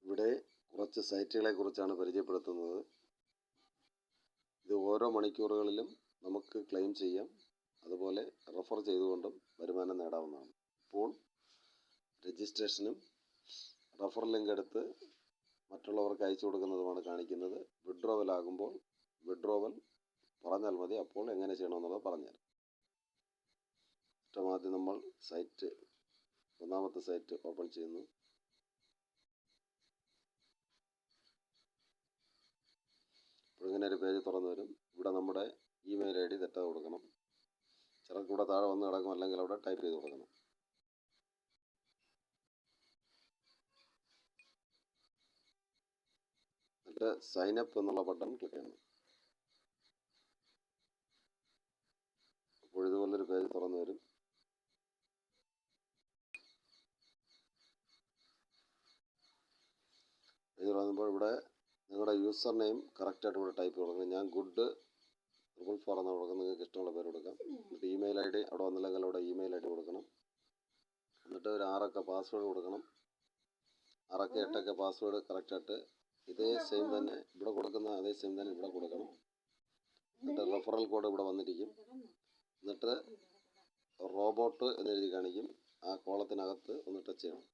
ഇവിടെ കുറച്ച് സൈറ്റുകളെ കുറിച്ചാണ് പരിചയപ്പെടുത്തുന്നത്. ഇത് ഓരോ മണിക്കൂറുകളിലും നമുക്ക് ക്ലെയിം ചെയ്യാം, അതുപോലെ റെഫർ ചെയ്തുകൊണ്ടും വരുമാനം നേടാവുന്നതാണ്. ഇപ്പോൾ രജിസ്ട്രേഷനും റെഫർ ലിങ്ക് എടുത്ത് മറ്റുള്ളവർക്ക് അയച്ചു കൊടുക്കുന്നതുമാണ് കാണിക്കുന്നത്. വിഡ്രോവൽ ആകുമ്പോൾ വിഡ്രോവൽ പറഞ്ഞാൽ മതി, അപ്പോൾ എങ്ങനെ ചെയ്യണമെന്നുള്ളത് പറഞ്ഞുതരാം. ഏറ്റവും ആദ്യം നമ്മൾ ഒന്നാമത്തെ സൈറ്റ് ഓപ്പൺ ചെയ്യുന്നു. അപ്പോൾ ഇങ്ങനെ ഒരു പേജ് തുറന്നു വരും. ഇവിടെ നമ്മുടെ ഇമെയിൽ ID തെറ്റാതെ കൊടുക്കണം. ചിലർക്ക് ഇവിടെ താഴെ വന്ന് കിടക്കും, അല്ലെങ്കിൽ അവിടെ ടൈപ്പ് ചെയ്ത് കൊടുക്കണം. എന്നിട്ട് സൈൻ അപ്പ് എന്നുള്ള ബട്ടൺ ക്ലിക്ക് ചെയ്യണം. അപ്പോൾ ഇതുപോലൊരു പേജ് തുറന്നു വരും. പേജ് തുറന്നുമ്പോൾ ഇവിടെ നിങ്ങളുടെ യൂസർ നെയിം കറക്റ്റായിട്ട് ഇവിടെ ടൈപ്പ് കൊടുക്കണം. ഞാൻ good4 എന്ന് കൊടുക്കണം. നിങ്ങൾക്ക് ഇഷ്ടമുള്ള പേര് കൊടുക്കാം. എന്നിട്ട് ഇമെയിൽ ID അവിടെ വന്നില്ലെങ്കിൽ അവിടെ ഇമെയിൽ ID കൊടുക്കണം. എന്നിട്ട് ഒരു 6 അക്ക പാസ്വേഡ് കൊടുക്കണം. 6 അക്ക 8 അക്ക പാസ്വേഡ് കറക്റ്റായിട്ട് ഇതേ സെയിം തന്നെ ഇവിടെ കൊടുക്കുന്ന അതേ സെയിം തന്നെ ഇവിടെ കൊടുക്കണം. എന്നിട്ട് റെഫറൽ കോഡ് ഇവിടെ വന്നിരിക്കും. എന്നിട്ട് റോബോട്ട് എന്നെഴുതി കാണിക്കും. ആ കോളത്തിനകത്ത് ഒന്ന് ടച്ച് ചെയ്യണം.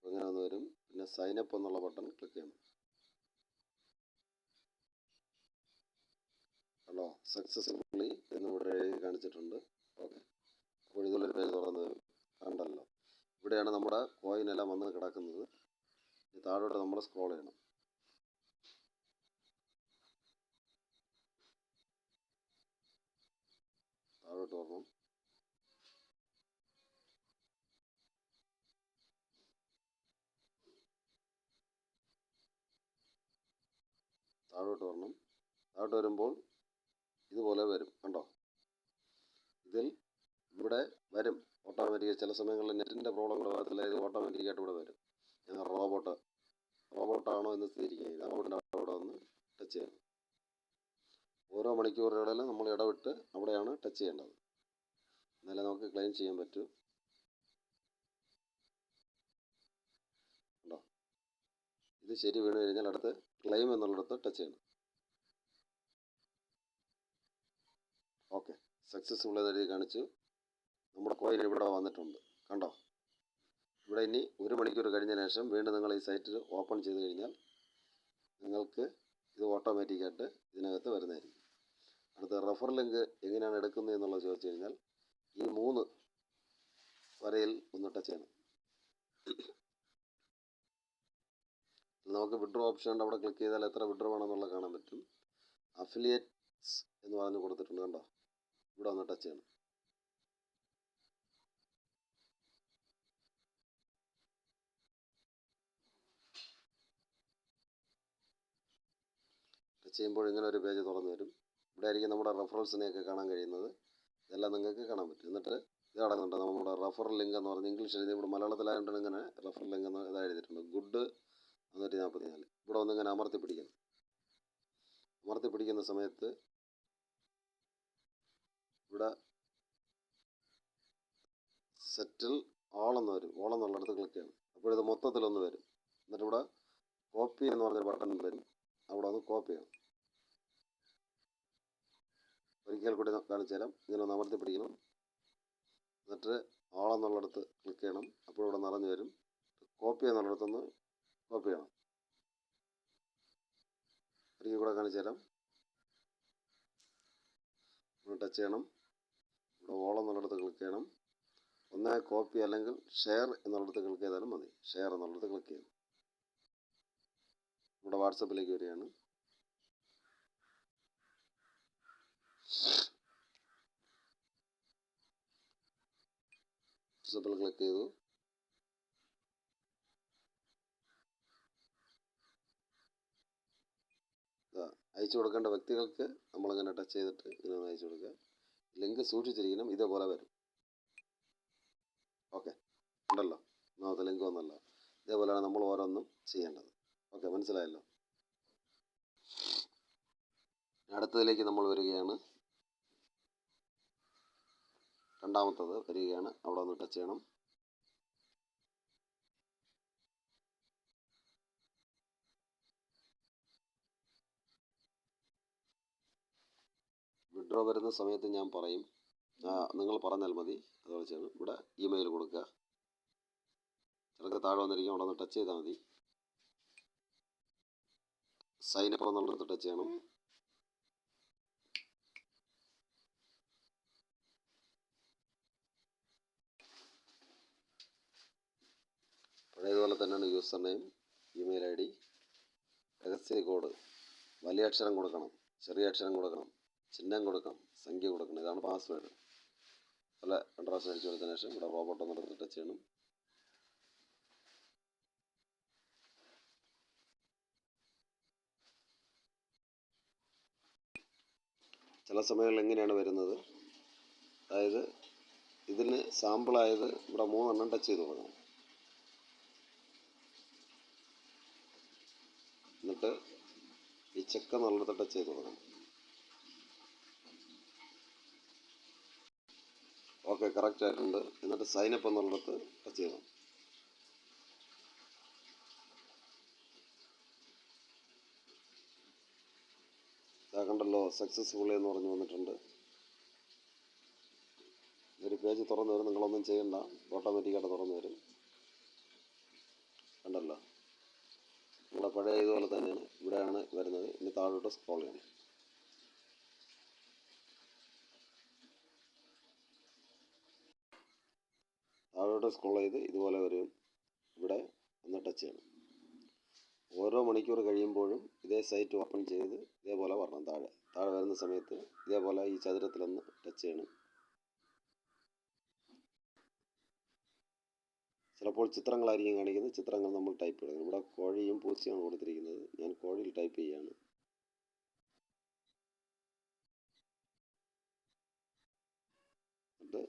അങ്ങനെ ഒന്ന് വരും. പിന്നെ സൈൻ അപ്പ് എന്നുള്ള ബട്ടൺ ക്ലിക്ക് ചെയ്യണം. ഹലോ, സക്സസ്ഫുള്ളി എന്ന് ഇവിടെ എഴുതി കാണിച്ചിട്ടുണ്ട്. ഓക്കെ, അപ്പോൾ ഇതുള്ളൊരു പേജ് തുറന്ന് വരും. കണ്ടല്ലോ, ഇവിടെയാണ് നമ്മുടെ കോയിൻ എല്ലാം വന്ന് കിടക്കുന്നത്. താഴോട്ട് നമ്മൾ സ്ക്രോൾ ചെയ്യണം. താഴോട്ട് വരണം. താഴോട്ട് വരുമ്പോൾ ഇതുപോലെ വരും. കണ്ടോ, ഇവിടെ വരും ഓട്ടോമാറ്റിക്കായി. ചില സമയങ്ങളിൽ നെറ്റിൻ്റെ പ്രോബ്ലം ഭാഗത്തില്ല, ഇത് ഓട്ടോമാറ്റിക്കായിട്ട് ഇവിടെ വരും. ഞാൻ റോബോട്ടാണോ എന്ന് സ്ഥിരീകരിക്കുക. റോബോട്ടിൻ്റെ അവിടെ വന്ന് ടച്ച് ചെയ്യണം. ഓരോ മണിക്കൂറുകളിലും നമ്മൾ ഇടവിട്ട് അവിടെയാണ് ടച്ച് ചെയ്യേണ്ടത്, എന്നാലേ നമുക്ക് ക്ലെയിം ചെയ്യാൻ പറ്റൂ. കണ്ടോ, ഇത് ശരി വീണ് കഴിഞ്ഞാൽ അടുത്ത് ക്ലെയിം എന്നുള്ളിടത്ത് ടച്ച് ചെയ്യണം. ഓക്കെ, സക്സസ്ഫുൾ എഴുതി കാണിച്ചു. നമ്മുടെ കോയിൻ ഇവിടെ വന്നിട്ടുണ്ട്. കണ്ടോ, ഇവിടെ ഇനി 1 മണിക്കൂർ കഴിഞ്ഞ ശേഷം വീണ്ടും നിങ്ങൾ ഈ സൈറ്റിൽ ഓപ്പൺ ചെയ്ത് കഴിഞ്ഞാൽ നിങ്ങൾക്ക് ഇത് ഓട്ടോമാറ്റിക്കായിട്ട് ഇതിനകത്ത് വരുന്നതായിരിക്കും. അടുത്ത റെഫർ ലിങ്ക് എങ്ങനെയാണ് എടുക്കുന്നത് എന്നുള്ളത് ചോദിച്ചു കഴിഞ്ഞാൽ ഈ 3 വരയിൽ ഒന്ന് ടച്ച് ചെയ്യണം. നമുക്ക് വിഡ്രോ ഓപ്ഷൻ ഉണ്ട്. അവിടെ ക്ലിക്ക് ചെയ്താൽ എത്ര വിഡ്രോ വേണമെന്നുള്ളത് കാണാൻ പറ്റും. അഫിലിയേറ്റ്സ് എന്ന് പറഞ്ഞ് കൊടുത്തിട്ടുണ്ട്. കണ്ടോ, ഇവിടെ ഒന്ന് ടച്ച് ചെയ്യണം. ടച്ച് ചെയ്യുമ്പോൾ ഇങ്ങനെ ഒരു പേജ് തുറന്നു വരും. ഇവിടെ ആയിരിക്കും നമ്മുടെ റെഫറൽസിനെയൊക്കെ കാണാൻ കഴിയുന്നത്. ഇതെല്ലാം നിങ്ങൾക്ക് കാണാൻ പറ്റും. എന്നിട്ട് ഇത് കിടക്കുന്നുണ്ട് നമ്മുടെ റെഫർ ലിങ്ക് എന്ന് പറഞ്ഞ് ഇംഗ്ലീഷ് എഴുതി, ഇവിടെ മലയാളത്തിലായതുകൊണ്ട് ഇങ്ങനെ റെഫർ ലിങ്ക് എന്ന് ഇതാ എഴുതിയിട്ടുണ്ട്. good 144. ഇവിടെ വന്ന് ഇങ്ങനെ അമർത്തി പിടിക്കണം. അമർത്തി പിടിക്കുന്ന സമയത്ത് ഇവിടെ സെറ്റിൽ ഓളെന്ന് വരും. ഓളെന്നുള്ളിടത്ത് ക്ലിക്ക് ചെയ്യണം. അപ്പോൾ ഇത് മൊത്തത്തിലൊന്ന് വരും. എന്നിട്ട് ഇവിടെ കോപ്പി എന്ന് പറഞ്ഞൊരു ബട്ടൺ വരും. അവിടെ ഒന്ന് കോപ്പി ചെയ്യണം. ഒരിക്കൽ കൂടി കാണിച്ചു തരാം. ഇങ്ങനെ ഒന്ന് അമർത്തി പിടിക്കണം. എന്നിട്ട് ഓളെന്നുള്ളിടത്ത് ക്ലിക്ക് ചെയ്യണം. അപ്പോൾ ഇവിടെ നിറഞ്ഞു വരും. കോപ്പി എന്നുള്ളിടത്തൊന്ന് കോപ്പി ചെയ്യണം. ഒരിക്കൽ കൂടെ കാണിച്ചു തരാം. ടച്ച് ചെയ്യണം. ഇവിടെ ഓളെന്നുള്ളിടത്ത് ക്ലിക്ക് ചെയ്യണം. ഒന്നേ കോപ്പി അല്ലെങ്കിൽ ഷെയർ എന്നുള്ളിടത്ത് ക്ലിക്ക് ചെയ്താലും മതി. ഷെയർ എന്നുള്ളിടത്ത് ക്ലിക്ക് ചെയ്യണം. ഇവിടെ വാട്സപ്പിലേക്ക് വരികയാണ്. വാട്സപ്പിൽ ക്ലിക്ക് ചെയ്തു. അയച്ചു കൊടുക്കേണ്ട വ്യക്തികൾക്ക് നമ്മളിങ്ങനെ ടച്ച് ചെയ്തിട്ട് ഇങ്ങനെ ഒന്ന് അയച്ചു കൊടുക്കുക. ലിങ്ക് സൂക്ഷിച്ചിരിക്കണം, ഇതേപോലെ വരും. ഓക്കെ, ഉണ്ടല്ലോ, ഒന്നാമത്തെ ലിങ്ക് വന്നല്ലോ. ഇതേപോലെയാണ് നമ്മൾ ഓരോന്നും ചെയ്യേണ്ടത്. ഓക്കെ, മനസ്സിലായല്ലോ. അടുത്തതിലേക്ക് നമ്മൾ വരികയാണ്. രണ്ടാമത്തത് വരികയാണ്. അവിടെ ഒന്ന് ടച്ച് ചെയ്യണം. വിഡ്രോ വരുന്ന സമയത്ത് ഞാൻ പറയും, നിങ്ങൾ പറഞ്ഞാൽ മതി. അതുപോലെ ചെയ്യണം. ഇവിടെ ഇമെയിൽ കൊടുക്കുക. ചിലർക്ക് താഴെ വന്നിരിക്കും, അവിടെ ഒന്ന് ടച്ച് ചെയ്താൽ മതി. സൈനപ്പ് എന്നുള്ളത് ടച്ച് ചെയ്യണം. പഴയതുപോലെ തന്നെയാണ് user name, email I D, രഹസ്യ കോഡ്. വലിയ അക്ഷരം കൊടുക്കണം, ചെറിയ അക്ഷരം കൊടുക്കണം, ചിഹ്നം കൊടുക്കണം, സംഖ്യ കൊടുക്കണം. ഇതാണ് പാസ്വേഡ്. അല്ല, 2 പ്രാവശ്യം അടിച്ചു കൊടുത്തതിന് ശേഷം ഇവിടെ റോബോട്ട് എന്നുള്ളത് ടച്ച് ചെയ്യണം. ചില സമയങ്ങളിൽ എങ്ങനെയാണ് വരുന്നത്, അതായത് ഇതിന് സാമ്പിളായത് ഇവിടെ 3 എണ്ണം ടച്ച് ചെയ്ത് കൊടുക്കണം. എന്നിട്ട് ഈ ചെക്ക് എന്നുള്ളത് ടച്ച് ചെയ്ത് കൊടുക്കണം. ഓക്കെ, കറക്റ്റ് ആയിട്ടുണ്ട്. എന്നിട്ട് സൈനപ്പ് എന്നുള്ളത് ടച്ച് ചെയ്യണം. കണ്ടല്ലോ, സക്സസ്ഫുള്ളി എന്ന് പറഞ്ഞു വന്നിട്ടുണ്ട്. ഒരു പേജ് തുറന്നു വരും. നിങ്ങളൊന്നും ചെയ്യണ്ട, ഓട്ടോമാറ്റിക്കായിട്ട് തുറന്നു വരും. കണ്ടല്ലോ, നമ്മുടെ പഴയ ഇതുപോലെ തന്നെയാണ്. ഇവിടെയാണ് വരുന്നത്. ഇനി താഴോട്ട് സ്ക്രോൾ ചെയ്യണം. താഴോട്ട് സ്ക്രോൾ ചെയ്ത് ഇതുപോലെ വരും. ഇവിടെ ഒന്ന് ടച്ച് ചെയ്യണം. ഓരോ മണിക്കൂർ കഴിയുമ്പോഴും ഇതേ സൈറ്റ് ഓപ്പൺ ചെയ്ത് ഇതേപോലെ വരണം. താഴെ വരുന്ന സമയത്ത് ഇതേപോലെ ഈ ചതുരത്തിലൊന്ന് ടച്ച് ചെയ്യണം. ചിലപ്പോൾ ചിത്രങ്ങളായിരിക്കും കാണിക്കുന്നത്. ചിത്രങ്ങൾ നമ്മൾ ടൈപ്പ് ചെയ്യണം. ഇവിടെ കോഴിയും പൂച്ചയാണ് കൊടുത്തിരിക്കുന്നത്. ഞാൻ കോഴിയിൽ ടൈപ്പ് ചെയ്യുകയാണ്. എന്നിട്ട്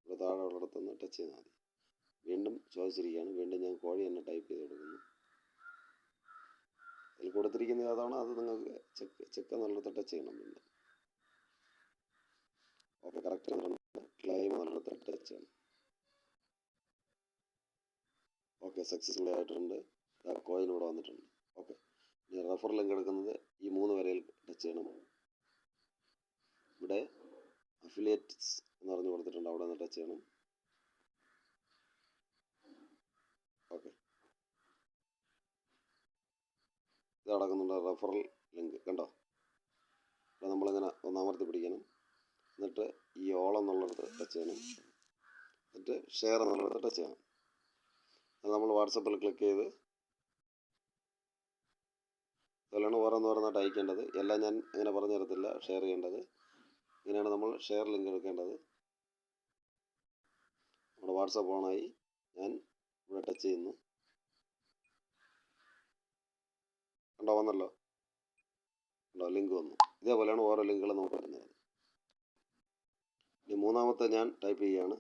ഇവിടെ താഴെ ഉള്ളിടത്തൊന്ന് ടച്ച് ചെയ്താൽ മതി. വീണ്ടും ചോദിച്ചിരിക്കുകയാണ്. വീണ്ടും ഞാൻ കോഴി തന്നെ ടൈപ്പ് ചെയ്ത് കൊടുക്കുന്നു. അതിൽ കൊടുത്തിരിക്കുന്നത് ഏതാണോ അത് നിങ്ങൾക്ക് ചെക്ക് എന്നുള്ളത് ടച്ച് ചെയ്യണം. വീണ്ടും ഓക്കെ, കറക്റ്റ് ക്ലെയിം എന്നുള്ളത് ടച്ച് ചെയ്യണം. ഓക്കെ, സക്സസ്ഫുൾ ആയിട്ടുണ്ട്. കോയിൻ ഇവിടെ വന്നിട്ടുണ്ട്. ഓക്കെ, ഇനി റെഫർ ലിങ്ക് എടുക്കുന്നത് ഈ 3 വരയിൽ ടച്ച് ചെയ്യണം. ഇവിടെ അഫിലിയേറ്റ്സ് എന്ന് പറഞ്ഞു കൊടുത്തിട്ടുണ്ട്. അവിടെ നിന്ന് ടച്ച് ചെയ്യണം. ഓക്കെ, ഇത് നടക്കുന്നുണ്ട്. റെഫറൽ ലിങ്ക് കണ്ടോ. അപ്പോൾ നമ്മളിങ്ങനെ ഒന്ന് അമർത്തി പിടിക്കണം. എന്നിട്ട് ഈ ഓൾ എന്നുള്ളത് ടച്ച് ചെയ്യണം. എന്നിട്ട് ഷെയർ എന്നുള്ളത് ടച്ച് ചെയ്യണം. അത് നമ്മൾ വാട്സപ്പിൽ ക്ലിക്ക് ചെയ്ത് അതുപോലെയാണ് ഓരോന്നോരോന്നായിട്ട് അയക്കേണ്ടത്. എല്ലാം ഞാൻ അങ്ങനെ പറഞ്ഞു തരത്തില്ല. ഷെയർ ചെയ്യേണ്ടത് ഇങ്ങനെയാണ്. നമ്മൾ ഷെയർ ലിങ്ക് എടുക്കേണ്ടത്. നമ്മുടെ വാട്സപ്പ് ഓണായി. ഞാൻ ഇവിടെ ടച്ച് ചെയ്യുന്നു. കണ്ടോ, വന്നല്ലോ. കണ്ടോ, ലിങ്ക് വന്നു. ഇതേപോലെയാണ് ഓരോ ലിങ്കുകളും നമുക്ക് വരുന്നത്. ഇനി മൂന്നാമത്തെ ഞാൻ ടൈപ്പ് ചെയ്യുകയാണ്.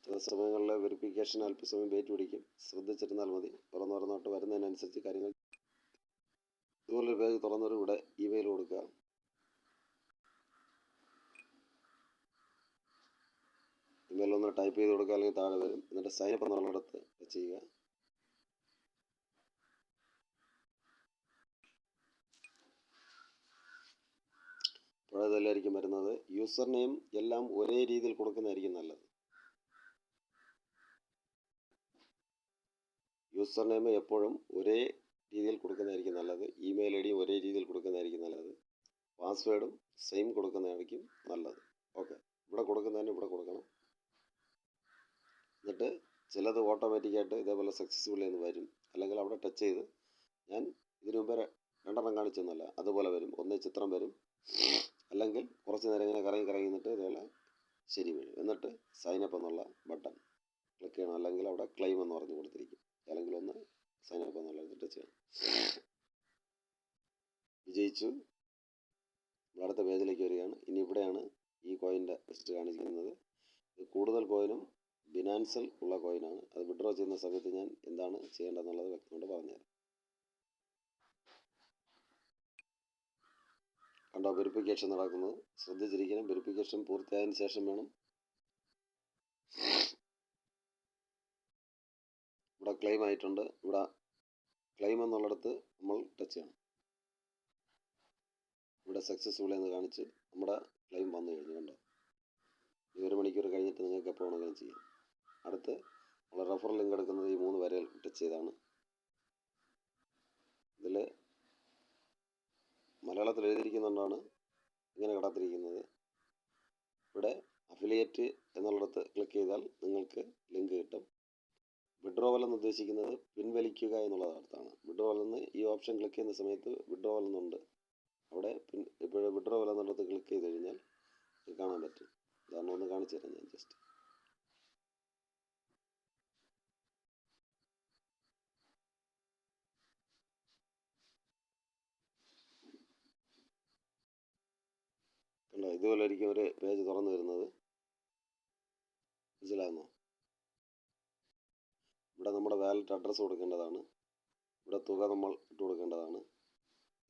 ചില സമയങ്ങളിൽ വെരിഫിക്കേഷൻ അല്പസമയം വെയിറ്റ് പിടിക്കും. ശ്രദ്ധിച്ചിരുന്നാൽ മതി. തുറന്നോട്ട് വരുന്നതിനനുസരിച്ച് കാര്യങ്ങൾ. ഇതുപോലൊരു പേജ് തുറന്നൊരു ഇവിടെ ഇമെയിൽ കൊടുക്കുക. ഇമെയിൽ ഒന്ന് ടൈപ്പ് ചെയ്ത് കൊടുക്കുക, അല്ലെങ്കിൽ താഴെ വരും. എന്നിട്ട് സൈനപ്പ് എന്നുള്ളിടത്ത് ടച്ച് ചെയ്യുക. പഴയതല്ലായിരിക്കും വരുന്നത്. യൂസർ നെയിം എല്ലാം ഒരേ രീതിയിൽ കൊടുക്കുന്നതായിരിക്കും നല്ലത്. യൂസർ നെയിം എപ്പോഴും ഒരേ രീതിയിൽ കൊടുക്കുന്നതായിരിക്കും നല്ലത്. ഇമെയിൽ ഐ ഡി ഒരേ രീതിയിൽ കൊടുക്കുന്നതായിരിക്കും നല്ലത്. പാസ്വേഡും സെയിം കൊടുക്കുന്നതായിരിക്കും നല്ലത്. ഓക്കെ, ഇവിടെ കൊടുക്കുന്നതിന് ഇവിടെ കൊടുക്കണം. എന്നിട്ട് ചിലത് ഓട്ടോമാറ്റിക്കായിട്ട് ഇതേപോലെ സക്സസ്ഫുള്ളി എന്ന് വരും. അല്ലെങ്കിൽ അവിടെ ടച്ച് ചെയ്ത്, ഞാൻ ഇതിനു മുമ്പേ 2 എണ്ണം കാണിച്ചൊന്നുമല്ല, അതുപോലെ വരും. ഒന്ന് ചിത്രം വരും, അല്ലെങ്കിൽ കുറച്ച് നേരം ഇങ്ങനെ കറങ്ങി നിന്നിട്ട് ഇതേപോലെ ശരി വരും. എന്നിട്ട് സൈനപ്പ് എന്നുള്ള ബട്ടൺ ക്ലിക്ക് ചെയ്യണം. അല്ലെങ്കിൽ അവിടെ ക്ലെയിം എന്ന് പറഞ്ഞു കൊടുത്തിരിക്കും. അല്ലെങ്കിൽ ഒന്ന് സൈനപ്പ് എന്നുള്ളത് ടച്ച് ചെയ്യണം. വിജയിച്ചു. അടുത്ത പേജിലേക്ക് വരികയാണ്. ഇനി ഇവിടെയാണ് ഈ കോയിൻ്റെ ലിസ്റ്റ് കാണിക്കുന്നത്. ഇത് കൂടുതൽ കോയിനും ബിനാൻസിൽ ഉള്ള കോയിനാണ്. അത് വിഡ്രോ വിഡ്രോ ചെയ്യുന്ന സമയത്ത് ഞാൻ എന്താണ് ചെയ്യേണ്ടതെന്നുള്ളത് വ്യക്തമായിട്ട് പറഞ്ഞുതരാം. കണ്ടോ, വെരിഫിക്കേഷൻ നടക്കുന്നത്. ശ്രദ്ധിച്ചിരിക്കണം, വെരിഫിക്കേഷൻ പൂർത്തിയായതിനു ശേഷം വേണം. ഇവിടെ ക്ലെയിം ആയിട്ടുണ്ട്. ഇവിടെ ക്ലെയിം എന്നുള്ളിടത്ത് നമ്മൾ ടച്ച് ചെയ്യണം. ഇവിടെ സക്സസ്ഫുൾ എന്ന് കാണിച്ച് നമ്മുടെ ക്ലെയിം വന്നു കഴിഞ്ഞു. കണ്ടോ, 1 മണിക്കൂർ കഴിഞ്ഞിട്ട് നിങ്ങൾക്ക് എപ്പോൾ വേണമെങ്കിലും ചെയ്യാം. അടുത്ത് നമ്മൾ റെഫറൽ ലിങ്ക് എടുക്കുന്നത് ഈ 3 വരയിൽ ടച്ച് ചെയ്താണ്. ഇതിൽ മലയാളത്തിൽ എഴുതിയിരിക്കുന്നതുകൊണ്ടാണ് ഇങ്ങനെ കിടത്തിരിക്കുന്നത്. ഇവിടെ അഫിലിയേറ്റ് എന്നുള്ളിടത്ത് ക്ലിക്ക് ചെയ്താൽ നിങ്ങൾക്ക് ലിങ്ക് കിട്ടും. വിഡ്രോവൽ എന്ന് ഉദ്ദേശിക്കുന്നത് പിൻവലിക്കുക എന്നുള്ള അർത്ഥമാണ്. വിഡ്രോവൽ എന്ന് ഈ ഓപ്ഷൻ ക്ലിക്ക് ചെയ്യുന്ന സമയത്ത് വിഡ്രോവൽ എന്നുണ്ട്. അവിടെ ഇപ്പോൾ വിഡ്രോവൽ എന്നുള്ളത് ക്ലിക്ക് ചെയ്ത് കഴിഞ്ഞാൽ കാണാൻ പറ്റും. ഉദാഹരണം ഒന്ന് കാണിച്ചു തരാം ഞാൻ ജസ്റ്റ്. കണ്ടോ, ഇതുപോലെ ആയിരിക്കും ഒരു പേജ് തുറന്നു വരുന്നത്. മനസ്സിലാകുന്നോ? ഇവിടെ നമ്മുടെ വാലറ്റ് അഡ്രസ്സ് കൊടുക്കേണ്ടതാണ്. ഇവിടെ തുക നമ്മൾ ഇട്ട് കൊടുക്കേണ്ടതാണ്.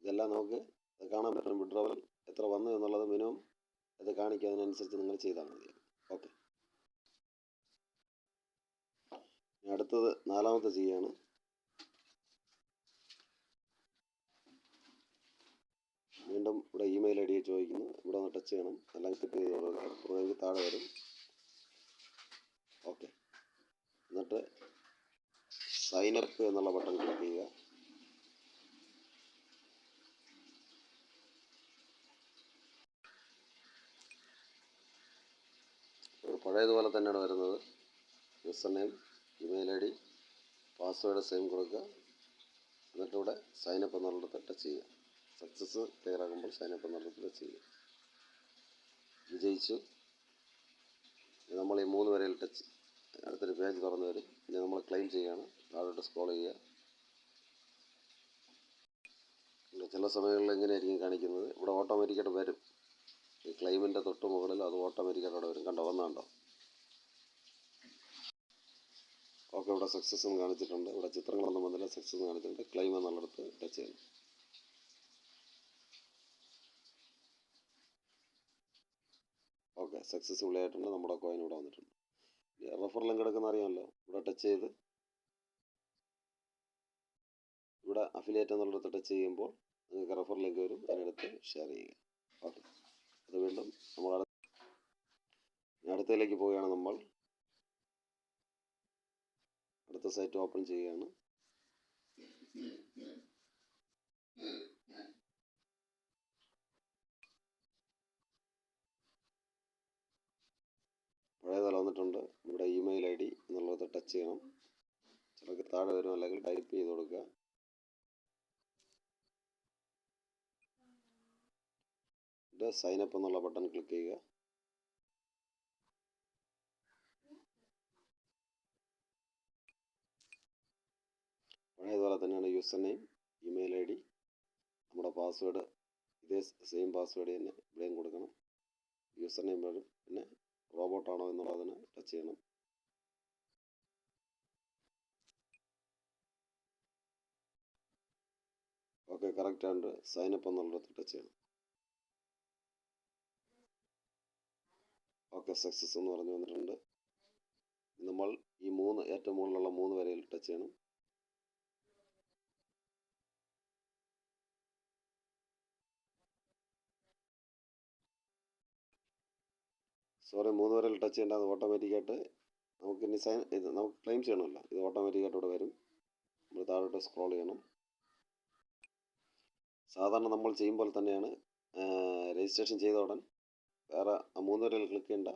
ഇതെല്ലാം നമുക്ക് കാണാൻ പറ്റും. വിഡ്രോവൽ എത്ര വന്നു എന്നുള്ളത് മിനിമം അത് കാണിക്കുക. അതിനനുസരിച്ച് നിങ്ങൾ ചെയ്താൽ മതി. ഓക്കെ, അടുത്തത് 4ാമത്തെ ചെയ്യാണ്. വീണ്ടും ഇവിടെ ഇമെയിൽ ഐ ഡി ചോദിക്കുന്നു. ഇവിടെ ഒന്ന് ടച്ച് ചെയ്യണം, അല്ലെങ്കിൽ ക്ലിക്ക് ചെയ്ത് കൊടുക്കുക. താഴെ വരും. ഓക്കെ, എന്നിട്ട് സൈനപ്പ് എന്നുള്ള ബട്ടൺ ക്ലിക്ക് ചെയ്യുക. പഴയതുപോലെ തന്നെയാണ് വരുന്നത്. User name, email I D, password same കൊടുക്കുക. എന്നിട്ട് ഇവിടെ സൈനപ്പ് എന്നുള്ളത് ടച്ച് ചെയ്യുക. സക്സസ് ക്ലിയർ ആകുമ്പോൾ സൈനപ്പ് എന്നുള്ളത് ടച്ച് ചെയ്യുക. വിജയിച്ചു. നമ്മൾ ഈ 3 വരയിൽ ടച്ച്, അടുത്തൊരു പേജ് തുറന്നു വരും. ഇനി നമ്മൾ ക്ലെയിം ചെയ്യുകയാണ്. താഴോട്ട് സ്ക്രോൾ ചെയ്യുക. ചില സമയങ്ങളിൽ എങ്ങനെയായിരിക്കും കാണിക്കുന്നത്. ഇവിടെ ഓട്ടോമാറ്റിക്കായിട്ട് വരും. ഈ ക്ലെയിമിൻ്റെ തൊട്ട് മുകളിൽ അത് ഓട്ടോമാറ്റിക്കായിട്ട് അവിടെ വരും. കണ്ടോ, വന്നാണ്ടോ? ഓക്കെ, ഇവിടെ സക്സസ് എന്ന് കാണിച്ചിട്ടുണ്ട്. ഇവിടെ ചിത്രങ്ങളൊന്നും വന്നില്ല, സക്സസ് എന്ന് കാണിച്ചിട്ടുണ്ട്. ക്ലെയിം എന്നുള്ളിടത്ത് ടച്ച് ചെയ്യണം. ഓക്കെ, സക്സസ്ഫുൾ ആയിട്ടുണ്ട്. നമ്മുടെ കോയിൻ ഇവിടെ വന്നിട്ടുണ്ട്. റെഫർ ലിങ്ക് എടുക്കുന്ന അറിയാമല്ലോ. ഇവിടെ ടച്ച് ചെയ്ത് ഇവിടെ അഫിലിയേറ്റ് എന്നുള്ളിടത്ത് ടച്ച് ചെയ്യുമ്പോൾ നിങ്ങൾക്ക് റെഫർ ലിങ്ക് വരും. അതിനടുത്ത് ഷെയർ ചെയ്യുക. ഓക്കെ, അത് വീണ്ടും നമ്മൾ അടുത്തതിലേക്ക് പോവുകയാണ്. നമ്മൾ അടുത്ത സൈറ്റ് ഓപ്പൺ ചെയ്യുകയാണ്. പഴയതുപോലെ വന്നിട്ടുണ്ട്. ഇവിടെ ഇമെയിൽ ഐ ഡി എന്നുള്ളത് ടച്ച് ചെയ്യണം. ചിലർക്ക് താഴെ വരും, അല്ലെങ്കിൽ ടൈപ്പ് ചെയ്ത് കൊടുക്കുക. ഇത് സൈനപ്പ് എന്നുള്ള ബട്ടൺ ക്ലിക്ക് ചെയ്യുക. പഴയതുപോലെ തന്നെയാണ് user name, email I D, നമ്മുടെ പാസ്വേഡ് ഇതേ സെയിം പാസ്വേഡ് തന്നെ ഇവിടെയും കൊടുക്കണം. യൂസർ നെയിം വരും. പിന്നെ റോബോട്ടാണോ എന്നുള്ളതിന് ടച്ച് ചെയ്യണം. ഓക്കെ, കറക്റ്റ് ആയിട്ട് സൈനപ്പ് എന്നുള്ളത് ടച്ച് ചെയ്യണം. ഓക്കെ, സക്സസ് എന്ന് പറഞ്ഞു വന്നിട്ടുണ്ട്. നമ്മൾ ഈ ഏറ്റവും മുകളിലുള്ള 3 വരയിൽ ടച്ച് ചെയ്യണം. സോറി, 3 വരയിൽ ടച്ച് ചെയ്യേണ്ട. അത് ഓട്ടോമാറ്റിക്കായിട്ട് നമുക്ക് ഇനി നമുക്ക് ക്ലെയിം ചെയ്യണമല്ലോ. ഇത് ഓട്ടോമാറ്റിക്കായിട്ട് ഇവിടെ വരും. നമ്മൾ താഴോട്ട് സ്ക്രോൾ ചെയ്യണം. സാധാരണ നമ്മൾ ചെയ്യുമ്പോൾ തന്നെയാണ്. രജിസ്ട്രേഷൻ ചെയ്ത ഉടൻ വേറെ 3 വരയിൽ ക്ലിക്ക് ചെയ്യേണ്ട.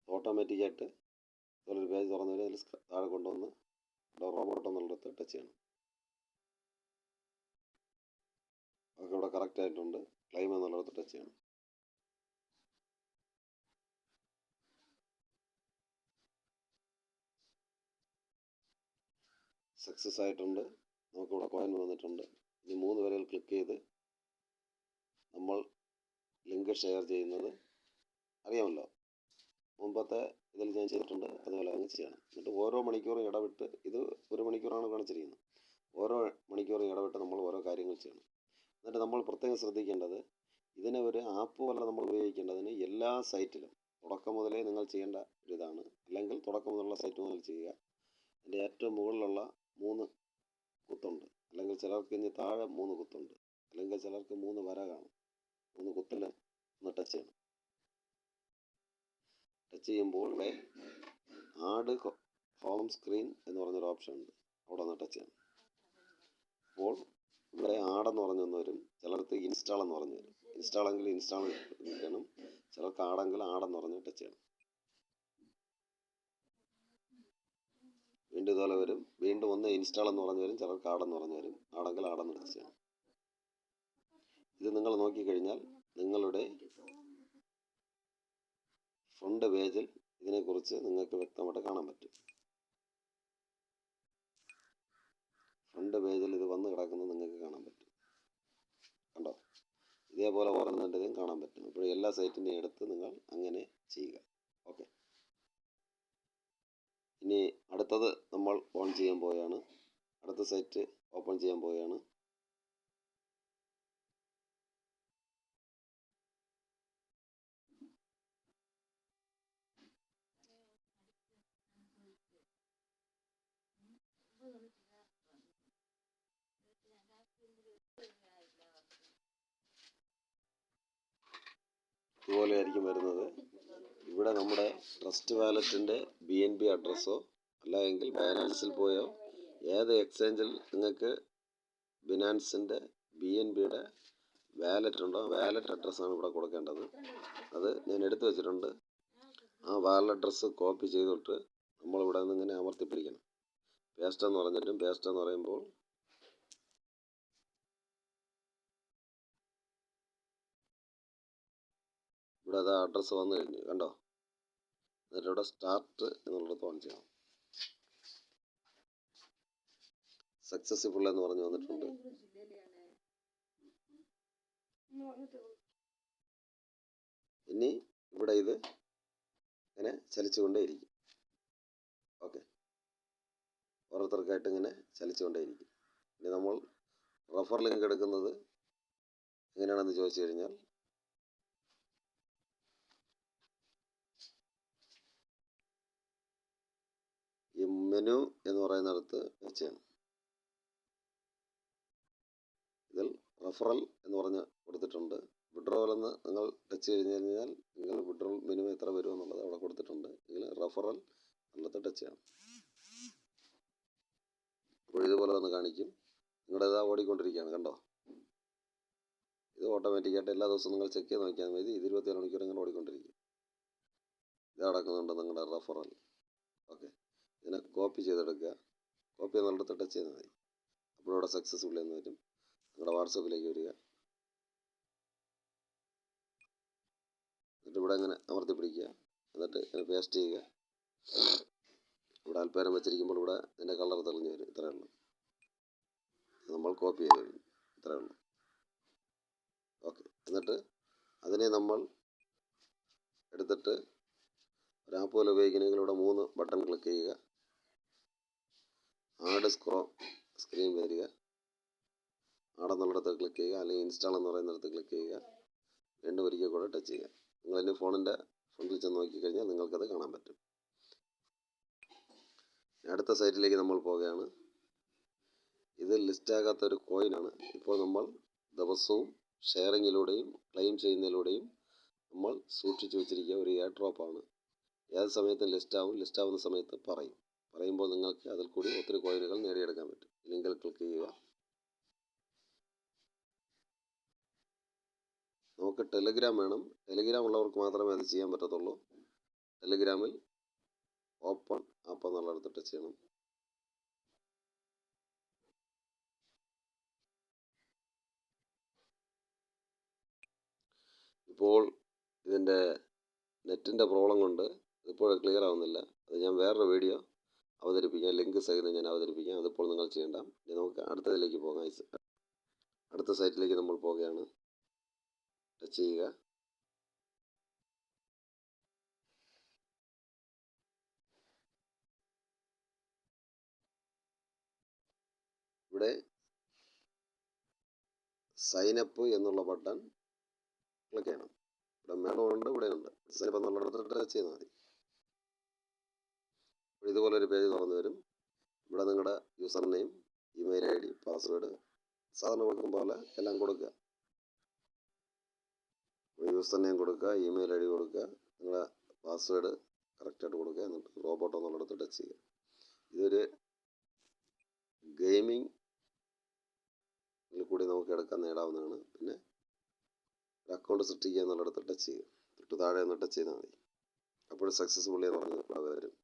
ഓട്ടോമാറ്റിക്കായിട്ട് ഇതുപോലൊരു പേജ് തുറന്നു വരും. അതിൽ താഴെ കൊണ്ടുവന്ന് റോബോട്ട് എന്നുള്ളിടത്ത് ടച്ച് ചെയ്യണം. അതൊക്കെ ഇവിടെ കറക്റ്റ് ആയിട്ടുണ്ട്. ക്ലെയിം എന്നുള്ളിടത്ത് ടച്ച് ചെയ്യണം. സക്സസ് ആയിട്ടുണ്ട്. നമുക്കിവിടെ കോയിൻ വന്നിട്ടുണ്ട്. ഇനി 3 വരയിൽ ക്ലിക്ക് ചെയ്ത് നമ്മൾ ലിങ്ക് ഷെയർ ചെയ്യുന്നത് അറിയാമല്ലോ. മുമ്പത്തെ ഇതിൽ ഞാൻ ചെയ്തിട്ടുണ്ട്. അതുപോലെ അങ്ങ് ചെയ്യണം. എന്നിട്ട് ഓരോ ഓരോ മണിക്കൂറും ഇടവിട്ട്, ഇത് 1 മണിക്കൂറാണ് കാണിച്ചിരിക്കുന്നത്, ഓരോ മണിക്കൂറും ഇടവിട്ട് നമ്മൾ ഓരോ കാര്യങ്ങൾ ചെയ്യണം. എന്നിട്ട് നമ്മൾ പ്രത്യേകം ശ്രദ്ധിക്കേണ്ടത്, ഇതിനെ ഒരു ആപ്പ് പോലെ നമ്മൾ ഉപയോഗിക്കേണ്ടതിന് എല്ലാ സൈറ്റിലും തുടക്കം മുതലേ നിങ്ങൾ ചെയ്യേണ്ട ഒരിതാണ്. അല്ലെങ്കിൽ തുടക്കം മുതലുള്ള സൈറ്റ് മുതൽ ചെയ്യുക. അതിൻ്റെ ഏറ്റവും മുകളിലുള്ള 3 കുത്തുണ്ട്, അല്ലെങ്കിൽ ചിലർക്ക് ഇനി താഴെ 3 കുത്തുണ്ട്, അല്ലെങ്കിൽ ചിലർക്ക് 3 വര കാണും. 3 കുത്തിൽ ഒന്ന് ടച്ച് ചെയ്യണം. ടച്ച് ചെയ്യുമ്പോൾ ഇവിടെ ആഡ് ഹോം സ്ക്രീൻ എന്ന് പറഞ്ഞൊരു ഓപ്ഷൻ ഉണ്ട്, അവിടെ ഒന്ന് ടച്ച് ചെയ്യണം. അപ്പോൾ ഇവിടെ ആടെന്ന് പറഞ്ഞൊന്ന് വരും, ചിലർക്ക് ഇൻസ്റ്റാൾ എന്ന് പറഞ്ഞു വരും. ഇൻസ്റ്റാളെങ്കിൽ ഇൻസ്റ്റാൾ ചെയ്യണം, ചിലർക്ക് ആടെങ്കിൽ ആടെന്ന് പറഞ്ഞ് ടച്ച് ചെയ്യണം. വീണ്ടും ഇതുപോലെ വരും, വീണ്ടും ഒന്ന് ഇൻസ്റ്റാൾ എന്ന് പറഞ്ഞു വരും, ചിലർക്ക് ആടെന്ന് പറഞ്ഞു വരും. ആടെങ്കിൽ ആടെന്ന് ടച്ച് ചെയ്യണം. ഇത് നിങ്ങൾ നോക്കിക്കഴിഞ്ഞാൽ നിങ്ങളുടെ ഫ്രണ്ട് പേജിൽ ഇതിനെക്കുറിച്ച് നിങ്ങൾക്ക് വ്യക്തമായിട്ട് കാണാൻ പറ്റും. ഫ്രണ്ട് പേജിൽ ഇത് വന്ന് കിടക്കുന്നത് നിങ്ങൾക്ക് കാണാൻ പറ്റും. കണ്ടോ? ഇതേപോലെ ഓരോന്നിൻ്റെതും കാണാൻ പറ്റും. അപ്പോൾ എല്ലാ സൈറ്റിൻ്റെയും എടുത്ത് നിങ്ങൾ അങ്ങനെ ചെയ്യുക. ഓക്കെ, ഇനി അടുത്തത് നമ്മൾ ഓൺ ചെയ്യാൻ പോവുകയാണ്. അടുത്ത സൈറ്റ് ഓപ്പൺ ചെയ്യാൻ പോവുകയാണ്. ഇതുപോലെ ആയിരിക്കും വരുന്നത്. ഇവിടെ നമ്മുടെ ട്രസ്റ്റ് വാലറ്റിൻ്റെ BNB അഡ്രസ്സോ അല്ലെങ്കിൽ ബൈനാൻസിൽ പോയോ ഏത് എക്സ്ചേഞ്ചിൽ നിങ്ങൾക്ക് ബിനാൻസിൻ്റെ BNBയുടെ വാലറ്റ് ഉണ്ടോ, വാലറ്റ് അഡ്രസ്സാണ് ഇവിടെ കൊടുക്കേണ്ടത്. അത് ഞാൻ എടുത്തു വെച്ചിട്ടുണ്ട്. ആ വാലറ്റ് അഡ്രസ്സ് കോപ്പി ചെയ്തിട്ട് നമ്മളിവിടെ നിന്ന് ഇങ്ങനെ അമർത്തിപ്പിടിക്കണം. പേസ്റ്റ് എന്ന് പറഞ്ഞിട്ടും, പേസ്റ്റ് എന്ന് പറയുമ്പോൾ ഇവിടെ അത് അഡ്രസ്സ് വന്നു കഴിഞ്ഞു, കണ്ടോ? എന്നിട്ട് ഇവിടെ സ്റ്റാർട്ട് എന്നുള്ളത് ഓൺ ചെയ്യണം. സക്സസ്ഫുൾ എന്ന് പറഞ്ഞു വന്നിട്ടുണ്ട്. ഇനി ഇവിടെ ഇത് ഇങ്ങനെ ചലിച്ചുകൊണ്ടേയിരിക്കും. ഓക്കെ, ഓരോരുത്തർക്കായിട്ട് ഇങ്ങനെ ചലിച്ചുകൊണ്ടേയിരിക്കും. ഇനി നമ്മൾ റഫർ ലിങ്ക് എടുക്കുന്നത് എങ്ങനെയാണെന്ന് ചോദിച്ചു കഴിഞ്ഞാൽ, ഈ മെനു എന്ന് പറയുന്നിടത്ത് ടച്ച് ചെയ്യണം. ഇതിൽ റഫറൽ എന്ന് പറഞ്ഞ് കൊടുത്തിട്ടുണ്ട്. വിഡ്രോവൽ എന്ന് നിങ്ങൾ ടച്ച് ചെയ്ത് കഴിഞ്ഞാൽ നിങ്ങൾ വിഡ്രോവൽ മെനു എത്ര വരും എന്നുള്ളത് അവിടെ കൊടുത്തിട്ടുണ്ട്. നിങ്ങൾ റഫറൽ എന്നുള്ളത് ടച്ച് ചെയ്യണം. അപ്പോൾ ഇതുപോലെ ഒന്ന് കാണിക്കും. നിങ്ങളുടെ ഇതാ ഓടിക്കൊണ്ടിരിക്കുകയാണ്, കണ്ടോ? ഇത് ഓട്ടോമാറ്റിക്കായിട്ട് എല്ലാ ദിവസവും നിങ്ങൾ ചെക്ക് ചെയ്ത് നോക്കിയാൽ മതി. ഇത് 24 മണിക്കൂർ ഇങ്ങനെ ഓടിക്കൊണ്ടിരിക്കും. ഇത് നടക്കുന്നുണ്ട് നിങ്ങളുടെ റഫറൽ. ഓക്കെ, ഇതിനെ കോപ്പി ചെയ്തെടുക്കുക. കോപ്പി എന്നുള്ളിടത്ത് ടച്ച് ചെയ്താൽ മതി. അപ്പോൾ ഇവിടെ സക്സസ്ഫുൾ എന്ന് വരും. നിങ്ങളുടെ വാട്സപ്പിലേക്ക് വരിക. എന്നിട്ട് ഇവിടെ ഇങ്ങനെ അമർത്തി പിടിക്കുക. എന്നിട്ട് ഇങ്ങനെ പേസ്റ്റ് ചെയ്യുക. ഇവിടെ അല്പേരം വെച്ചിരിക്കുമ്പോൾ ഇവിടെ ഇതിൻ്റെ കളർ തെളിഞ്ഞ് വരും. ഇത്രയേ ഉള്ളൂ. നമ്മൾ കോപ്പി ചെയ്ത് കഴിഞ്ഞു. ഇത്രയേ ഉള്ളൂ. ഓക്കെ, എന്നിട്ട് അതിനെ നമ്മൾ എടുത്തിട്ട് ഒരു ആപ്പ് പോലെ ഉപയോഗിക്കണമെങ്കിൽ ഇവിടെ 3 ബട്ടൺ ക്ലിക്ക് ചെയ്യുക. ആഡ് സ്ക്രീൻ വരിക. ആടെന്നുള്ളിടത്ത് ക്ലിക്ക് ചെയ്യുക, അല്ലെങ്കിൽ ഇൻസ്റ്റാൾ എന്ന് പറയുന്നിടത്ത് ക്ലിക്ക് ചെയ്യുക. വീണ്ടും ഒരിക്കൽ കൂടെ ടച്ച് ചെയ്യുക. നിങ്ങളതിൻ്റെ ഫോണിൻ്റെ ഫ്രണ്ടിൽ ചെന്ന് നോക്കിക്കഴിഞ്ഞാൽ നിങ്ങൾക്കത് കാണാൻ പറ്റും. അടുത്ത സൈറ്റിലേക്ക് നമ്മൾ പോവുകയാണ്. ഇത് ലിസ്റ്റാകാത്തൊരു കോയിനാണ്. ഇപ്പോൾ നമ്മൾ ദിവസവും ഷെയറിങ്ങിലൂടെയും ക്ലെയിം ചെയ്യുന്നതിലൂടെയും നമ്മൾ സൂക്ഷിച്ചു വെച്ചിരിക്കുക ഒരു എയർ ഡ്രോപ്പാണ്. ഏത് സമയത്തും ലിസ്റ്റാവുന്ന സമയത്ത് പറയുമ്പോൾ നിങ്ങൾക്ക് അതിൽ കൂടി ഒത്തിരി കോയിനുകൾ നേടിയെടുക്കാൻ പറ്റും. ലിങ്കിൽ ക്ലിക്ക് ചെയ്യുക. നമുക്ക് ടെലിഗ്രാം വേണം. ടെലിഗ്രാം ഉള്ളവർക്ക് മാത്രമേ അത് ചെയ്യാൻ പറ്റത്തുള്ളൂ. ടെലിഗ്രാമിൽ ഓപ്പൺ ആപ്പ് എന്നുള്ളിടത്ത് ടച്ച് ചെയ്യണം. ഇപ്പോൾ ഇതിൻ്റെ നെറ്റിൻ്റെ പ്രോബ്ലം കൊണ്ട് ഇപ്പോൾ ക്ലിയർ ആവുന്നില്ല. അത് ഞാൻ വേറൊരു വീഡിയോ അവതരിപ്പിക്കാം, ലിങ്ക് സഹിതം ഞാൻ അവതരിപ്പിക്കാം. അതിപ്പോൾ നിങ്ങൾ ചെയ്യേണ്ട. ഇനി നമുക്ക് അടുത്തതിലേക്ക് പോകാം. അടുത്ത സൈറ്റിലേക്ക് നമ്മൾ പോവുകയാണ്. ടച്ച് ചെയ്യുക. ഇവിടെ സൈനപ്പ് എന്നുള്ള ബട്ടൺ ക്ലിക്ക് ചെയ്യണം. ഇവിടെ മേളുണ്ട്, ഇവിടെ ഉണ്ട്. സൈനപ്പ് എന്നുള്ളിടത്ത് ടച്ച് ചെയ്താൽ മതി. ഇതുപോലൊരു പേജ് തുറന്നു വരും. ഇവിടെ നിങ്ങളുടെ user name, email I D, password സാധാരണ കൊടുക്കും പോലെ എല്ലാം കൊടുക്കുക. യൂസർ നെയിം കൊടുക്കുക, ഇമെയിൽ ഐ ഡി കൊടുക്കുക, നിങ്ങളുടെ പാസ്വേഡ് കറക്റ്റായിട്ട് കൊടുക്കുക. എന്നിട്ട് റോബോട്ട് എന്നുള്ളിടത്ത് ടച്ച് ചെയ്യുക. ഇതൊരു ഗെയിമിംഗ് കൂടി നമുക്ക് എടുക്കാൻ നേടാവുന്നതാണ്. പിന്നെ ഒരു അക്കൗണ്ട് സൃഷ്ടിക്കുക എന്നുള്ളിടത്ത് ടച്ച് ചെയ്യുക. തൊട്ട് താഴെ ഒന്ന് ടച്ച് ചെയ്താൽ മതി. അപ്പോൾ സക്സസ്ഫുള്ളി എന്ന് പറഞ്ഞ് ഇവിടെ വരും.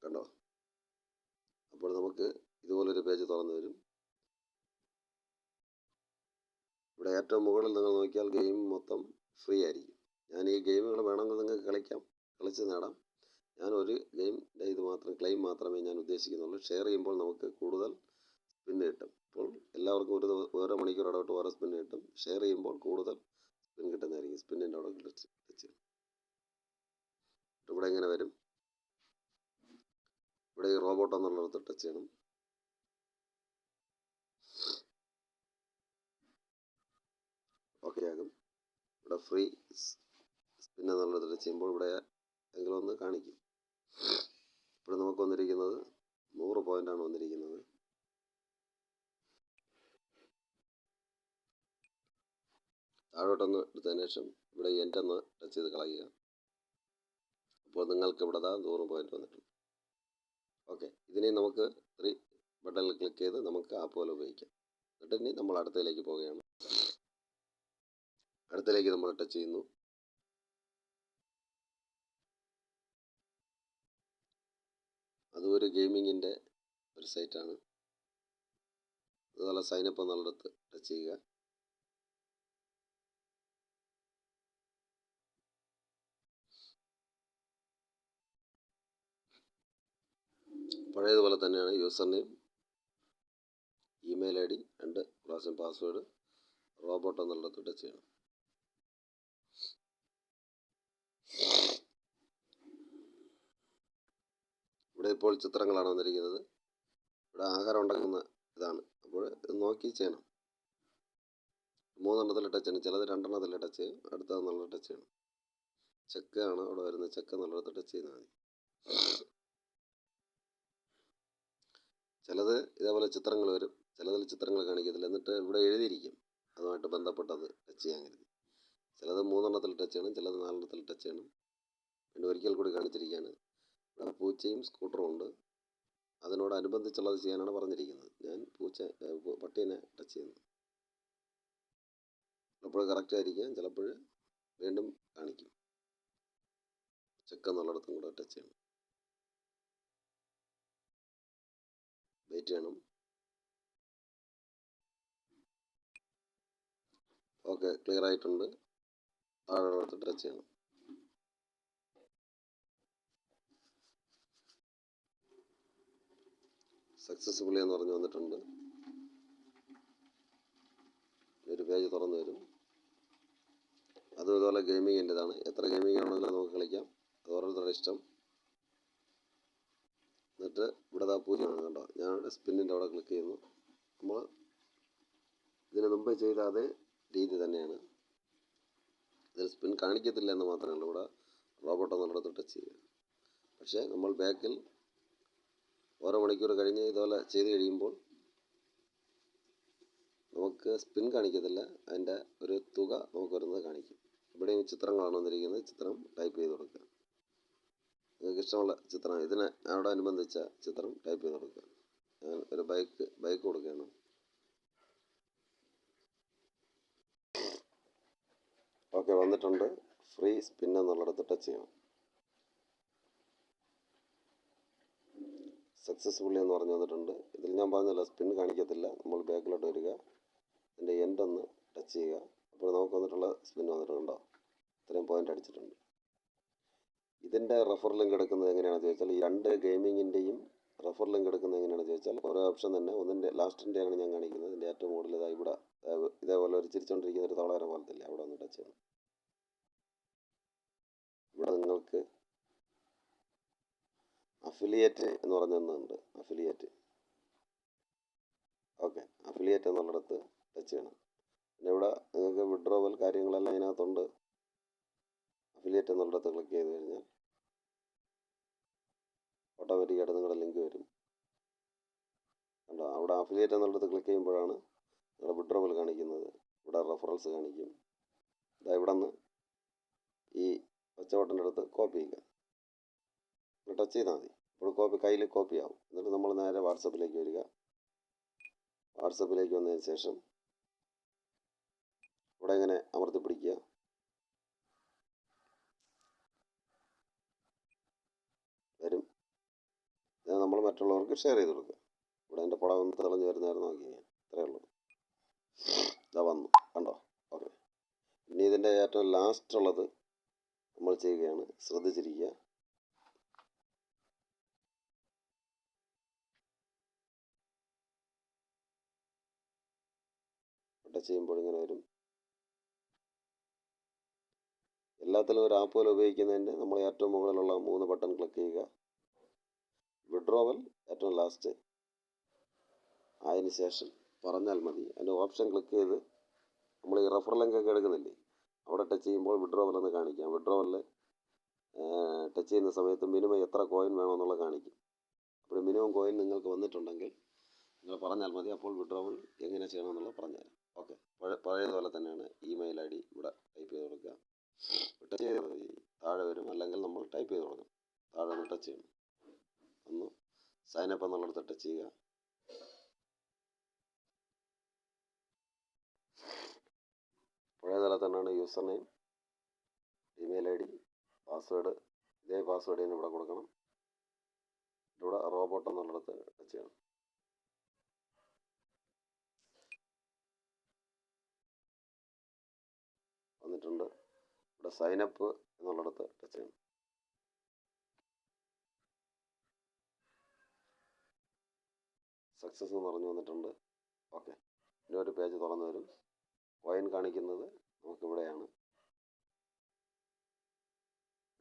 കണ്ടോ? അപ്പോൾ നമുക്ക് ഇതുപോലൊരു പേജ് തുറന്നു വരും. ഇവിടെ ഏറ്റവും മുകളിൽ നിങ്ങൾ നോക്കിയാൽ ഗെയിം മൊത്തം ഫ്രീ ആയിരിക്കും. ഞാൻ ഈ ഗെയിമുകൾ വേണമെങ്കിൽ നിങ്ങൾക്ക് കളിക്കാം, കളിച്ച് നേടാം. ഞാൻ ഒരു ഗെയിമിൻ്റെ ഇത് മാത്രം ക്ലെയിം മാത്രമേ ഞാൻ ഉദ്ദേശിക്കുന്നുള്ളൂ. ഷെയർ ചെയ്യുമ്പോൾ നമുക്ക് കൂടുതൽ സ്പിന്ന് കിട്ടും. അപ്പോൾ എല്ലാവർക്കും ഓരോ മണിക്കൂർ ഇടവിട്ട് ഓരോ സ്പിന്ന് കിട്ടും. ഷെയർ ചെയ്യുമ്പോൾ കൂടുതൽ സ്പിൻ കിട്ടുന്നതായിരിക്കും. സ്പിന്നിൻ്റെ അവിടെ ടച്ച് ചെയ്യും. ഇവിടെ ഇങ്ങനെ വരും. ഇവിടെ ഈ റോബോട്ട് എന്നുള്ളിടത്ത് ടച്ച് ചെയ്യണം. ഓക്കെ ആകും. ഇവിടെ ഫ്രീ സ്പിൻ എന്നുള്ളത് ടച്ച് ചെയ്യുമ്പോൾ ഇവിടെ എങ്കിലും ഒന്ന് കാണിക്കും. ഇവിടെ നമുക്ക് വന്നിരിക്കുന്നത് 100 പോയിൻ്റാണ് വന്നിരിക്കുന്നത്. താഴോട്ടൊന്ന് എടുത്തതിന് ശേഷം ഇവിടെ എൻ്റെന്ന് ടച്ച് ചെയ്ത് കളയുക. അപ്പോൾ നിങ്ങൾക്ക് ഇവിടെ 100 പോയിൻ്റ് വന്നിട്ടുണ്ട്. ഓക്കെ, ഇതിനെ നമുക്ക് 3 ബട്ടണിൽ ക്ലിക്ക് ചെയ്ത് നമുക്ക് ആപ്പ് പോലെ ഉപയോഗിക്കാം. എന്നിട്ട് ഇനി നമ്മൾ അടുത്തതിലേക്ക് പോവുകയാണ്. അടുത്തതിലേക്ക് നമ്മൾ ടച്ച് ചെയ്യുന്നു. അതും ഒരു ഗെയിമിങ്ങിൻ്റെ ഒരു സൈറ്റാണ്. അതുപോലെ സൈനപ്പ് എന്നുള്ളിടത്ത് ടച്ച് ചെയ്യുക. പഴയതുപോലെ തന്നെയാണ് user name, email I D, 2 പ്രാവശ്യം പാസ്വേഡ്, റോബോട്ട് എന്നുള്ളിടത്ത് ടച്ച് ചെയ്യണം. ഇവിടെ ഇപ്പോൾ ചിത്രങ്ങളാണ് വന്നിരിക്കുന്നത്. ഇവിടെ ആഹാരം ഉണ്ടാക്കുന്ന ഇതാണ്. അപ്പോൾ ഇത് നോക്കി ചെയ്യണം. 3 എണ്ണത്തിൽ ടച്ച് ചെയ്യണം. ചിലത് 2 എണ്ണത്തിൽ ടച്ച് ചെയ്യും. അടുത്തതെന്നുള്ള ടച്ച് ചെയ്യണം. ചെക്ക് ആണ് അവിടെ വരുന്നത്. ചെക്ക് എന്നുള്ളിടത്ത് ടച്ച് ചെയ്താൽ മതി. ചിലത് ഇതേപോലെ ചിത്രങ്ങൾ വരും, ചിലതിൽ ചിത്രങ്ങൾ കാണിക്കത്തില്ല. എന്നിട്ട് ഇവിടെ എഴുതിയിരിക്കും അതുമായിട്ട് ബന്ധപ്പെട്ടത് ടച്ച് ചെയ്യാൻ കരുതി. ചിലത് 3 എണ്ണത്തിൽ ടച്ച് ചെയ്യണം, ചിലത് 4 എണ്ണത്തിൽ ടച്ച് ചെയ്യണം. പിന്നെ ഒരിക്കൽ കൂടി കാണിച്ചിരിക്കുകയാണ്. ഇവിടെ പൂച്ചയും സ്കൂട്ടറും ഉണ്ട്. അതിനോടനുബന്ധിച്ചുള്ളത് ചെയ്യാനാണ് പറഞ്ഞിരിക്കുന്നത്. ഞാൻ പട്ടീനെ ടച്ച് ചെയ്യുന്നു. ചിലപ്പോൾ കറക്റ്റ് ആയിരിക്കാം, ചിലപ്പോൾ വീണ്ടും കാണിക്കും. ചെക്ക് എന്നുള്ളിടത്തും കൂടെ ടച്ച് ചെയ്യണം. വെയിറ്റ് ചെയ്യണം. ഓക്കെ, ക്ലിയർ ആയിട്ടുണ്ട്. താഴെ ടച്ച് ചെയ്യണം. സക്സസ്ഫുള്ളി എന്ന് പറഞ്ഞ് വന്നിട്ടുണ്ട്. ഒരു പേജ് തുറന്നു വരും. അതും ഇതുപോലെ ഗെയിമിങ്ങിൻ്റെതാണ്. എത്ര ഗെയിമിംഗ് ആണെങ്കിലും നമുക്ക് കളിക്കാം. അത് ഓരോരുത്തരുടെ ഇഷ്ടം. എന്നിട്ട് ഇവിടെ പൂജ്യമാണ് കണ്ടോ. ഞാൻ സ്പിന്നിൻ്റെ അവിടെ ക്ലിക്ക് ചെയ്യുന്നു. നമ്മൾ ഇതിന് മുമ്പ് ചെയ്ത അതേ രീതി തന്നെയാണ്. ഇതിൽ സ്പിൻ കാണിക്കത്തില്ല എന്ന് മാത്രമേ ഉള്ളൂ. ഇവിടെ റോബോട്ട് എന്നുള്ളിടത്ത് ടച്ച് ചെയ്യുക. പക്ഷേ നമ്മൾ ബാക്കിൽ ഓരോ മണിക്കൂർ കഴിഞ്ഞ് ഇതുപോലെ ചെയ്ത് കഴിയുമ്പോൾ നമുക്ക് സ്പിൻ കാണിക്കത്തില്ല. അതിൻ്റെ ഒരു തുക നമുക്ക് വരുന്നത് കാണിക്കും. ഇവിടെയും ചിത്രങ്ങളാണ് വന്നിരിക്കുന്നത്. ചിത്രം ടൈപ്പ് ചെയ്ത് കൊടുക്കുക. നിങ്ങൾക്ക് ഇഷ്ടമുള്ള ചിത്രം, ഇതിനെ അനുബന്ധിച്ച ചിത്രം ടൈപ്പ് ചെയ്ത് കൊടുക്കുക. ഞാൻ ഒരു ബൈക്ക് കൊടുക്കുകയാണ്. ഓക്കെ, വന്നിട്ടുണ്ട്. ഫ്രീ സ്പിൻ എന്നുള്ളിടത്ത് ടച്ച് ചെയ്യണം. സക്സസ്ഫുള്ളി എന്ന് പറഞ്ഞു വന്നിട്ടുണ്ട്. ഇതിൽ ഞാൻ പറഞ്ഞല്ലോ സ്പിൻ കാണിക്കത്തില്ല. നമ്മൾ ബാക്കിലോട്ട് വരിക, ഇതിൻ്റെ എൻഡ് ഒന്ന് ടച്ച് ചെയ്യുക. അപ്പോൾ നമുക്ക് വന്നിട്ടുള്ള സ്പിൻ വന്നിട്ടുണ്ടോ. ഇത്രയും പോയിൻ്റ് അടിച്ചിട്ടുണ്ട്. ഇതിൻ്റെ റെഫർ ലിങ്ക് എടുക്കുന്നത് എങ്ങനെയാണെന്ന് ചോദിച്ചാൽ, ഈ 2 ഗെയിമിങ്ങിൻ്റെയും റെഫർ ലിങ്ക് എടുക്കുന്നത് എങ്ങനെയാണെന്ന് ചോദിച്ചാൽ, ഓരോ ഓപ്ഷൻ തന്നെ ഒന്നിൻ്റെ ലാസ്റ്റിൻ്റെയാണ് ഞാൻ കാണിക്കുന്നത്. ഇതിൻ്റെ ഏറ്റവും കൂടുതൽ ഇതായി ഇവിടെ ഇതേപോലെ ഒരു ചിരിച്ചുകൊണ്ടിരിക്കുന്ന ഒരു തവളേനെ പോലത്തില്ല. അവിടെ ഒന്ന് ടച്ച് ചെയ്യണം. ഇവിടെ നിങ്ങൾക്ക് അഫിലിയേറ്റ് എന്ന് പറഞ്ഞൊന്നുണ്ട്. അഫിലിയേറ്റ് ഓക്കെ, അഫിലിയേറ്റ് എന്നുള്ളിടത്ത് ടച്ച് ചെയ്യണം. പിന്നെ ഇവിടെ നിങ്ങൾക്ക് വിഡ്രോവൽ കാര്യങ്ങളെല്ലാം ഇതിനകത്തുണ്ട്. അഫിലിയേറ്റ് എന്നുള്ളിടത്ത് ക്ലിക്ക് ചെയ്ത് കഴിഞ്ഞാൽ ഓട്ടോമാറ്റിക്കായിട്ട് നിങ്ങളുടെ ലിങ്ക് വരും. കണ്ടോ, അവിടെ അഫിലിയേറ്റ് എന്നുള്ളിടത്ത് ക്ലിക്ക് ചെയ്യുമ്പോഴാണ് നിങ്ങളുടെ വിഡ്രോവൽ കാണിക്കുന്നത്. ഇവിടെ റെഫറൻസ് കാണിക്കും. ഇതാ ഇവിടെ നിന്ന് ഈ ഒച്ച ബട്ടൻ്റെ അടുത്ത് കോപ്പി ചെയ്യുക. ടച്ച് ചെയ്താൽ മതി. ഇപ്പോൾ കോപ്പി കയ്യിൽ കോപ്പി ആവും. എന്നിട്ട് നമ്മൾ നേരെ വാട്സപ്പിലേക്ക് വരിക. വാട്സപ്പിലേക്ക് വന്നതിന് ശേഷം ഇവിടെ ഇങ്ങനെ അമർത്തി പിടിക്കുക. വരും. ഇത് നമ്മൾ മറ്റുള്ളവർക്ക് ഷെയർ ചെയ്ത് കൊടുക്കുക. ഇവിടെ എൻ്റെ പടം ഒന്ന് തെളിഞ്ഞ് വരുന്നതായിരുന്നു നോക്കി. ഇത്രയേ ഉള്ളൂ. ഇതാ വന്നു, കണ്ടോ? ഓക്കെ. ഇനി ഇതിൻ്റെ ഏറ്റവും ലാസ്റ്റ് ഉള്ളത് നമ്മൾ ചെയ്യുകയാണ്. ശ്രദ്ധിച്ചിരിക്കുക. ടച്ച് ചെയ്യുമ്പോൾ ഇങ്ങനെ വരും. എല്ലാത്തിലും ഒരു ആപ്പ് പോലെ ഉപയോഗിക്കുന്നതിൻ്റെ നമ്മൾ ഏറ്റവും മുകളിലുള്ള 3 ബട്ടൺ ക്ലിക്ക് ചെയ്യുക. വിഡ്രോവൽ ഏറ്റവും ലാസ്റ്റ്. അതിന് ശേഷം പറഞ്ഞാൽ മതി. അതിൻ്റെ ഓപ്ഷൻ ക്ലിക്ക് ചെയ്ത് നമ്മൾ ഈ റെഫർ ലിങ്ക് ഒക്കെ എടുക്കുന്നില്ലേ, അവിടെ ടച്ച് ചെയ്യുമ്പോൾ വിഡ്രോവൽ എന്ന് കാണിക്കാം. വിഡ്രോവലിൽ ടച്ച് ചെയ്യുന്ന സമയത്ത് മിനിമം എത്ര കോയിൻ വേണമെന്നുള്ളത് കാണിക്കും. അപ്പോൾ മിനിമം കോയിൻ നിങ്ങൾക്ക് വന്നിട്ടുണ്ടെങ്കിൽ നിങ്ങൾ പറഞ്ഞാൽ മതി. അപ്പോൾ വിഡ്രോവൽ എങ്ങനെ ചെയ്യണമെന്നുള്ളത് പറഞ്ഞുതരാം. ഓക്കെ, പഴയതുപോലെ തന്നെയാണ്. ഇമെയിൽ ID ഇവിടെ ടൈപ്പ് ചെയ്ത് കൊടുക്കുക. ടച്ച് ചെയ്ത് താഴെ വരും. അല്ലെങ്കിൽ നമ്മൾ ടൈപ്പ് ചെയ്ത് കൊടുക്കണം. താഴെ ഒന്ന് ടച്ച് ചെയ്യണം. ഒന്ന് സൈനപ്പ് എന്നുള്ളിടത്ത് ടച്ച് ചെയ്യുക. പഴയതുപോലെ തന്നെയാണ് user name, email ID, password. ഇതേ പാസ്വേഡ് തന്നെ ഇവിടെ കൊടുക്കണം. ഇവിടെ റോബോട്ട് എന്നുള്ളിടത്ത് ടച്ച് ചെയ്യണം. വന്നിട്ടുണ്ട്. ഇവിടെ സൈനപ്പ് എന്നുള്ളിടത്ത് ടച്ച് ചെയ്യണം. സക്സസ് എന്ന് പറഞ്ഞു വന്നിട്ടുണ്ട്. ഓക്കെ, ഇനി ഒരു പേജ് തുറന്നു വരും. കോയിൻ കാണിക്കുന്നത് നമുക്കിവിടെയാണ്.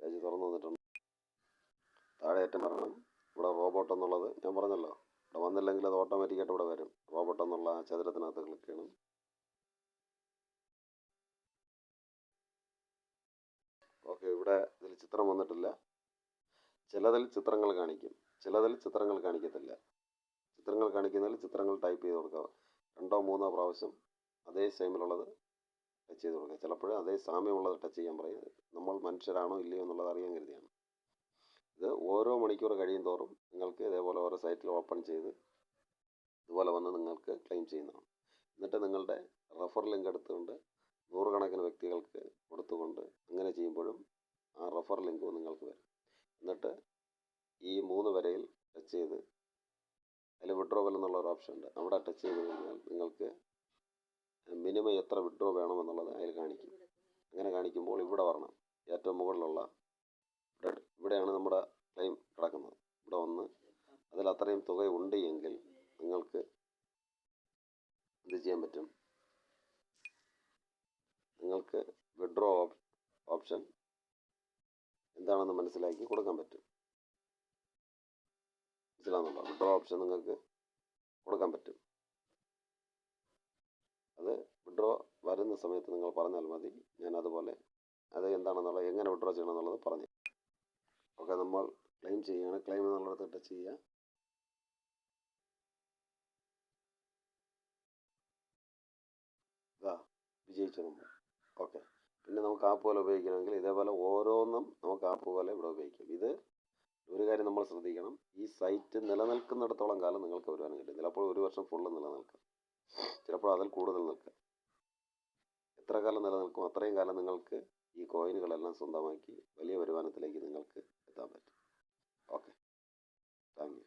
പേജ് തുറന്നു വന്നിട്ടുണ്ട്. താഴെ ഏറ്റവും പറയണം ഇവിടെ റോബോട്ട് എന്നുള്ളത് ഞാൻ പറഞ്ഞല്ലോ. ഇവിടെ വന്നില്ലെങ്കിൽ അത് ഓട്ടോമാറ്റിക്കായിട്ട് ഇവിടെ വരും. റോബോട്ട് എന്നുള്ള ചതുരത്തിനകത്ത് ക്ലിക്ക് ചെയ്യണം. ഓക്കെ, ഇവിടെ ഇതിൽ ചിത്രം വന്നിട്ടില്ല. ചിലതിൽ ചിത്രങ്ങൾ കാണിക്കും, ചിലതിൽ ചിത്രങ്ങൾ കാണിക്കത്തില്ല. ചിത്രങ്ങൾ കാണിക്കുന്നതിൽ ചിത്രങ്ങൾ ടൈപ്പ് ചെയ്ത് കൊടുക്കുക. 2 or 3 പ്രാവശ്യം അതേ സെയിമിലുള്ളത് ടച്ച് ചെയ്ത് കൊടുക്കുക. ചിലപ്പോൾ അതേ സാമ്യമുള്ളത് ടച്ച് ചെയ്യാൻ പറയും. നമ്മൾ മനുഷ്യരാണോ ഇല്ലയോ എന്നുള്ളത് അറിയാൻ കരുതിയാണ്. ഇത് ഓരോ മണിക്കൂർ കഴിയും തോറും നിങ്ങൾക്ക് ഇതേപോലെ ഓരോ സൈറ്റിൽ ഓപ്പൺ ചെയ്ത് ഇതുപോലെ വന്ന് നിങ്ങൾക്ക് ക്ലെയിം ചെയ്യുന്നതാണ്. എന്നിട്ട് നിങ്ങളുടെ റെഫർ ലിങ്ക് എടുത്തുകൊണ്ട് 100 കണക്കിന് വ്യക്തികൾക്ക് കൊടുത്തുകൊണ്ട് അങ്ങനെ ചെയ്യുമ്പോഴും ആ റെഫർ ലിങ്ക് നിങ്ങൾക്ക് വരും. എന്നിട്ട് ഈ 3 വരയിൽ ടച്ച് ചെയ്ത് അതിൽ വിഡ്രോവൽ എന്നുള്ള ഒരു ഓപ്ഷൻ ഉണ്ട്. അവിടെ ടച്ച് ചെയ്ത് കഴിഞ്ഞാൽ നിങ്ങൾക്ക് മിനിമം എത്ര വിഡ്രോ വേണമെന്നുള്ളത് അതിൽ കാണിക്കും. അങ്ങനെ കാണിക്കുമ്പോൾ ഇവിടെ വരണം. ഏറ്റവും മുകളിലുള്ള ഇവിടെയാണ് നമ്മുടെ ക്ലെയിം കിടക്കുന്നത്. ഇവിടെ വന്ന് അതിൽ അത്രയും തുക ഉണ്ട് എങ്കിൽ നിങ്ങൾക്ക് എന്ത് ചെയ്യാൻ പറ്റും? നിങ്ങൾക്ക് വിഡ്രോ ഓപ്ഷൻ എന്താണെന്ന് മനസ്സിലാക്കി കൊടുക്കാൻ പറ്റും. മനസ്സിലാകുന്നുണ്ടോ? വിഡ്രോ ഓപ്ഷൻ നിങ്ങൾക്ക് കൊടുക്കാൻ പറ്റും. അത് വിഡ്രോ വരുന്ന സമയത്ത് നിങ്ങൾ പറഞ്ഞാൽ മതി. ഞാൻ അതുപോലെ അത് എന്താണെന്നുള്ളത് എങ്ങനെ വിഡ്രോ ചെയ്യണം എന്നുള്ളത് പറഞ്ഞു. ഓക്കെ, നമ്മൾ ക്ലെയിം ചെയ്യുകയാണ്. ക്ലെയിം എന്നുള്ളത് ടച്ച് ചെയ്യുക. ഇതാ വിജയിച്ചു നമ്മൾ. ഓക്കെ, പിന്നെ നമുക്ക് ആപ്പ് പോലെ ഉപയോഗിക്കണമെങ്കിൽ ഇതേപോലെ ഓരോന്നും നമുക്ക് ആപ്പ് പോലെ ഇവിടെ ഉപയോഗിക്കാം. ഇത് ഒരു കാര്യം നമ്മൾ ശ്രദ്ധിക്കണം. ഈ സൈറ്റ് നിലനിൽക്കുന്നിടത്തോളം കാലം നിങ്ങൾക്ക് വരുമാനം കിട്ടും. ചിലപ്പോൾ 1 വർഷം ഫുള്ള് നിലനിൽക്കാം, ചിലപ്പോൾ അതിൽ കൂടുതൽ നിൽക്കാം. എത്ര കാലം നിലനിൽക്കും അത്രയും കാലം നിങ്ങൾക്ക് ഈ കോയിനുകളെല്ലാം സ്വന്തമാക്കി വലിയ വരുമാനത്തിലേക്ക് നിങ്ങൾക്ക് എത്താൻ പറ്റും. Okay, thank you.